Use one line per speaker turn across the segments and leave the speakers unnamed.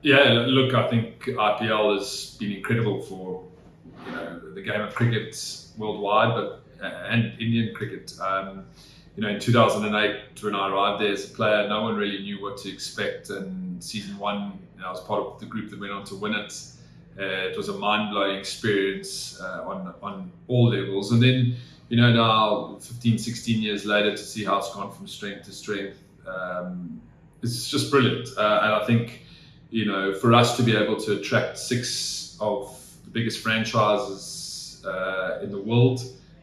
Yeah, look, I think IPL has been incredible for the game of cricket worldwide, but and Indian cricket. In 2008, when I arrived there as a player, no one really knew what to expect. And season one, I was part of the group that went on to win it. It was a mind-blowing experience on all levels. And then, now 15, 16 years later, to see how it's gone from strength to strength, it's just brilliant. And I think, for us to be able to attract six of the biggest franchises in the world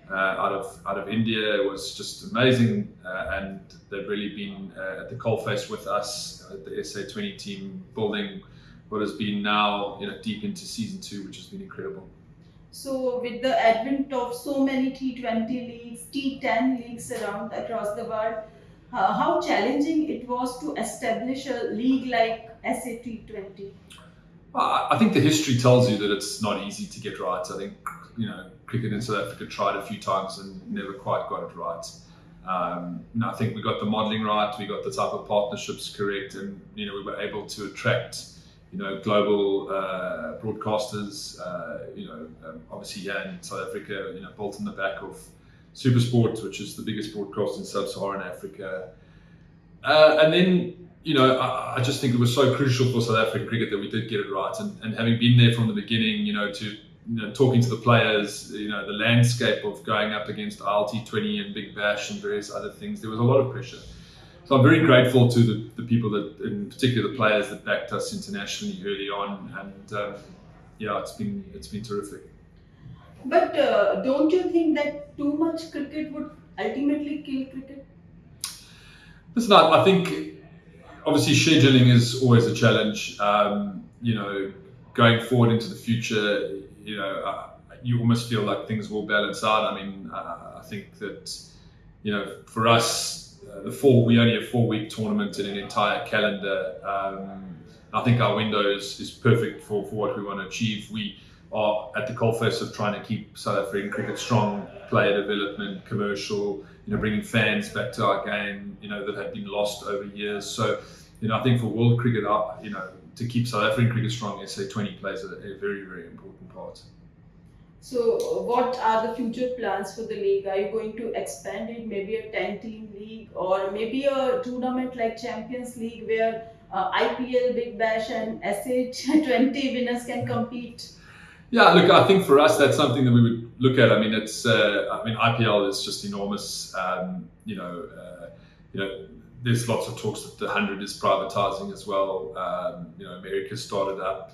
out of India was just amazing, and they've really been at the coalface with us at the SA20 team, building what has been now deep into season two, which has been incredible.
So, with the advent of so many T20 leagues, T10 leagues around across the world, how challenging it was to establish a league like SA T20?
I think the history tells you that it's not easy to get right. I think cricket in South Africa tried a few times and never quite got it right. I think we got the modelling right, we got the type of partnerships correct, and we were able to attract global broadcasters. Obviously here in South Africa, built on the back of SuperSport, which is the biggest broadcast in sub-Saharan Africa. And then, I just think it was so crucial for South African cricket that we did get it right. And having been there from the beginning, to talking to the players, the landscape of going up against ILT20 and Big Bash and various other things, there was a lot of pressure. So I'm very grateful to the people that, in particular, the players that backed us internationally early on. And it's been terrific.
But don't you think that too much cricket would ultimately kill cricket?
Listen, I think obviously scheduling is always a challenge. Going forward into the future, you almost feel like things will balance out. I mean, I think that for us, we only have 4-week tournament in an entire calendar. I think our window is perfect for what we want to achieve. We are at the coalface of trying to keep South African cricket strong, player development, commercial, bringing fans back to our game, that had been lost over years. So, I think for world cricket, to keep South African cricket strong, SA20 plays a very, very important part.
So, what are the future plans for the league? Are you going to expand it, maybe a 10-team league, or maybe a tournament like Champions League where IPL, Big Bash, and SH20 winners can compete?
Yeah, look, I think for us that's something that we would look at. I mean, IPL is just enormous. There's lots of talks that the 100 is privatizing as well. America started up.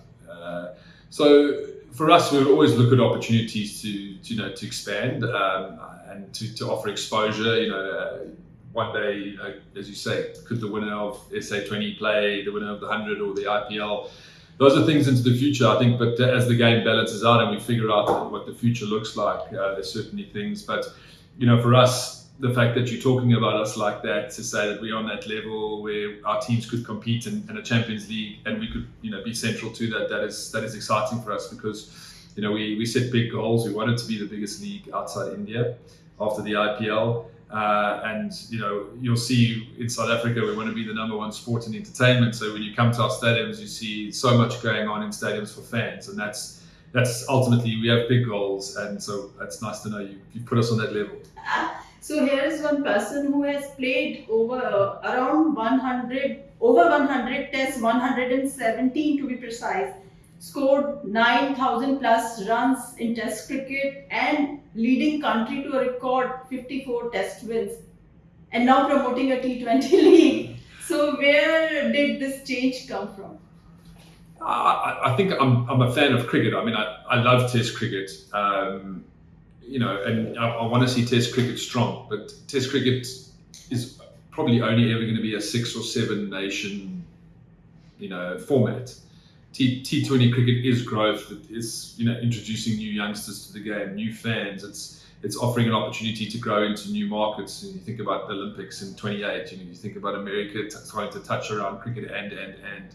So for us, we would always look at opportunities to expand and to offer exposure. One day, as you say, could the winner of SA20 play the winner of the 100 or the IPL? Those are things into the future, I think. But as the game balances out and we figure out what the future looks like, there's certainly things. But for us, the fact that you're talking about us like that, to say that we're on that level where our teams could compete in a Champions League and we could be central to that is exciting for us, because we set big goals. We wanted to be the biggest league outside India after the IPL. And you'll see in South Africa we want to be the number one sport and entertainment. So when you come to our stadiums, you see so much going on in stadiums for fans, and that's ultimately, we have big goals, and so that's nice to know you put us on that level.
So here is one person who has played around 100 tests, 117 to be precise, scored 9,000 plus runs in test cricket and leading country to a record 54 test wins, and now promoting a T20 league. So where did this change come from?
I think I'm a fan of cricket. I mean, I love Test cricket, and I want to see Test cricket strong. But Test cricket is probably only ever going to be a 6 or 7 nation, format. T20 cricket is growth. It is introducing new youngsters to the game, new fans. It's offering an opportunity to grow into new markets. And you think about the Olympics in 28. You think about America trying to touch around cricket and.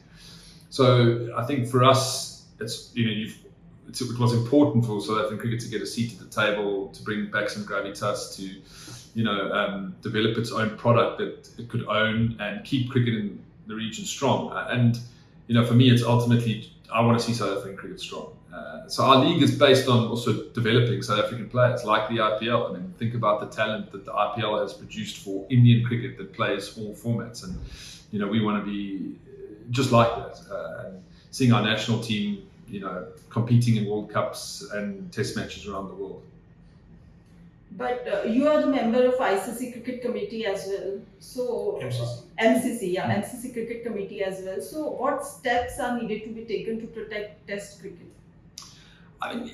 So I think for us, it was important for South African cricket to get a seat at the table, to bring back some gravitas, to develop its own product that it could own and keep cricket in the region strong. And for me, it's ultimately, I want to see South African cricket strong. So our league is based on also developing South African players like the IPL. I mean, think about the talent that the IPL has produced for Indian cricket that plays all formats. And, we want to be just like that. And seeing our national team, competing in World Cups and Test matches around the world.
But you are the member of ICC Cricket Committee as well. So MCC Cricket Committee as well. So what steps are needed to be taken to protect Test cricket?
I mean,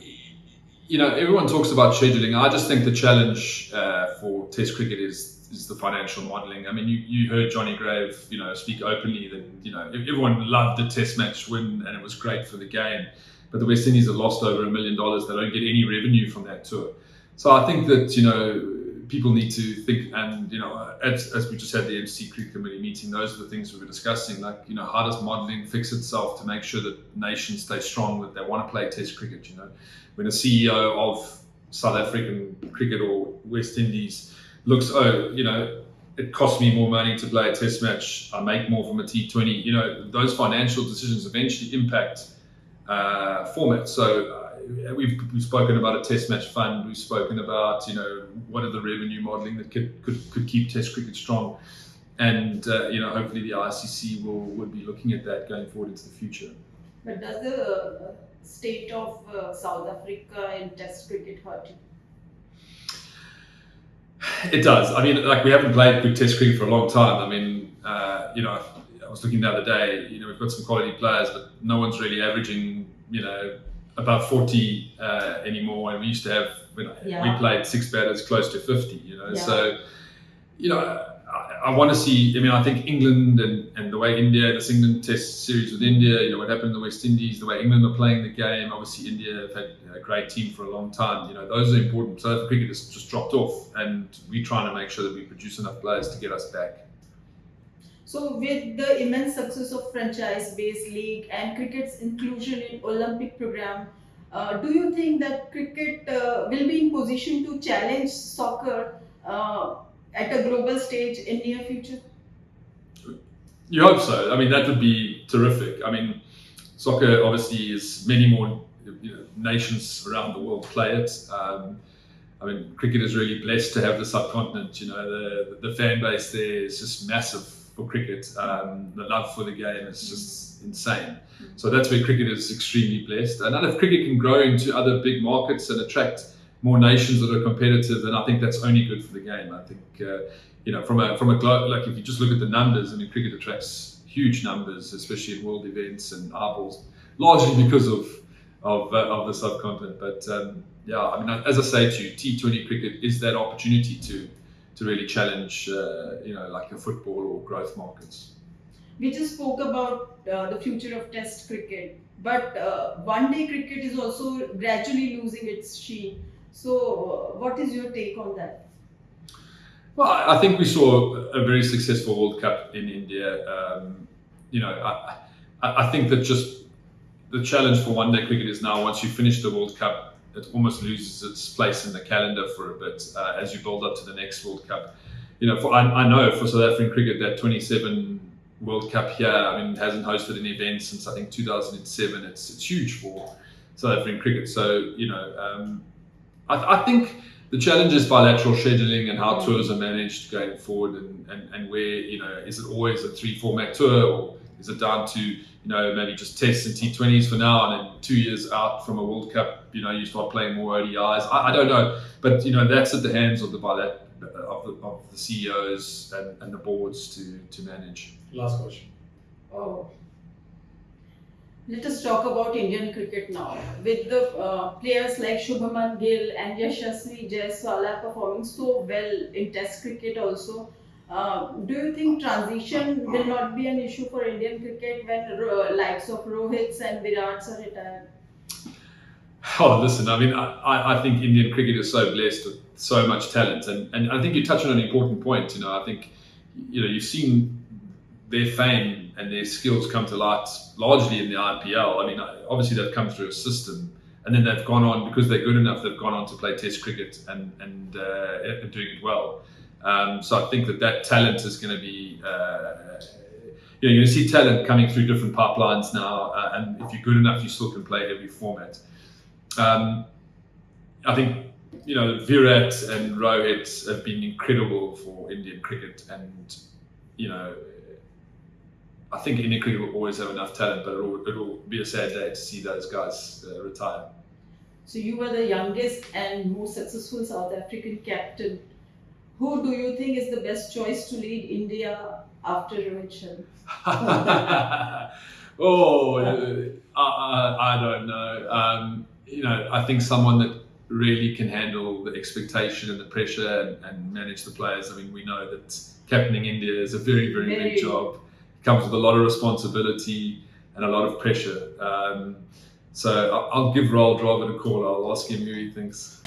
everyone talks about scheduling. I just think the challenge for Test cricket is the financial modelling. I mean, you heard Johnny Graeme, speak openly that everyone loved the Test match win and it was great for the game, but the West Indies have lost over $1 million. They don't get any revenue from that tour. So I think that people need to think, and as we just had the MCC Cricket Committee meeting, those are the things we were discussing. Like, how does modelling fix itself to make sure that nations stay strong, that they want to play Test cricket? When a CEO of South African cricket or West Indies looks, it costs me more money to play a Test match, I make more from a T20. Those financial decisions eventually impact format. So we've spoken about a Test match fund. We've spoken about what are the revenue modelling that could keep Test cricket strong, and hopefully the ICC would be looking at that going forward into the future.
But does the state of South Africa in Test cricket hurt you?
It does. I mean, we haven't played good Test cricket for a long time. I mean, I was looking the other day. We've got some quality players, but no one's really averaging above 40 anymore, and we used to have we played 6 batters close to 50. So I want to see. I mean, I think England and the way this England Test series with India, what happened in the West Indies, the way England are playing the game. Obviously, India have had a great team for a long time. Those are important. South African cricket has just dropped off, and we're trying to make sure that we produce enough players to get us back.
So with the immense success of franchise-based league and cricket's inclusion in Olympic program, do you think that cricket will be in position to challenge soccer at a global stage in near future?
You hope so. I mean, that would be terrific. I mean, soccer obviously is many more nations around the world play it. I mean, cricket is really blessed to have the subcontinent. The fan base there is just massive for cricket. The love for the game is just insane. So that's where cricket is extremely blessed. And if cricket can grow into other big markets and attract more nations that are competitive, then I think that's only good for the game. I think from a global, if you just look at the numbers, I mean, cricket attracts huge numbers, especially at world events and eyeballs, largely because of the subcontinent. But I mean, as I say to you, T20 cricket is that opportunity to really challenge, like the football or growth markets.
We just spoke about the future of Test cricket, but one-day cricket is also gradually losing its sheen. So, what is your take on that?
Well, I think we saw a very successful World Cup in India. I think that just the challenge for one-day cricket is now, once you finish the World Cup, it almost loses its place in the calendar for a bit as you build up to the next World Cup. I know for South African cricket, that 27 World Cup here, I mean, hasn't hosted an event since I think 2007. It's huge for South African cricket. So I think the challenge is bilateral scheduling and how tours are managed going forward, and where is it always a 3-format tour, or is it down to maybe just tests and T20s for now, and then 2 years out from a World Cup, you start playing more ODIs. I don't know, but that's at the hands of the CEOs and the boards to manage.
Last question.
Oh. Let us talk about Indian cricket now. With the players like Shubhaman Gill and Yashasvi Jaiswala performing so well in Test cricket also, do you think transition will not be an issue for Indian cricket when likes of Rohits and Virats are retired?
Oh, listen, I mean, I think Indian cricket is so blessed with so much talent, and I think you touch on an important point. I think you've seen their fame and their skills come to light largely in the IPL. I mean, obviously they've come through a system, and then they've gone on, because they're good enough, they've gone on to play Test cricket and doing it well. So I think that talent is going to be, you see talent coming through different pipelines now, and if you're good enough, you still can play every format. I think Virat and Rohit have been incredible for Indian cricket, and I think Indian cricket will always have enough talent, but it'll be a sad day to see those guys retire.
So you were the youngest and most successful South African captain. Who do you think is the best choice to lead India after Rohit Sharma?
I don't know. I think someone that really can handle the expectation and the pressure and manage the players. I mean, we know that captaining India is a very, very big job. It comes with a lot of responsibility and a lot of pressure. So I'll give Rahul Dravid a call. I'll ask him who he thinks.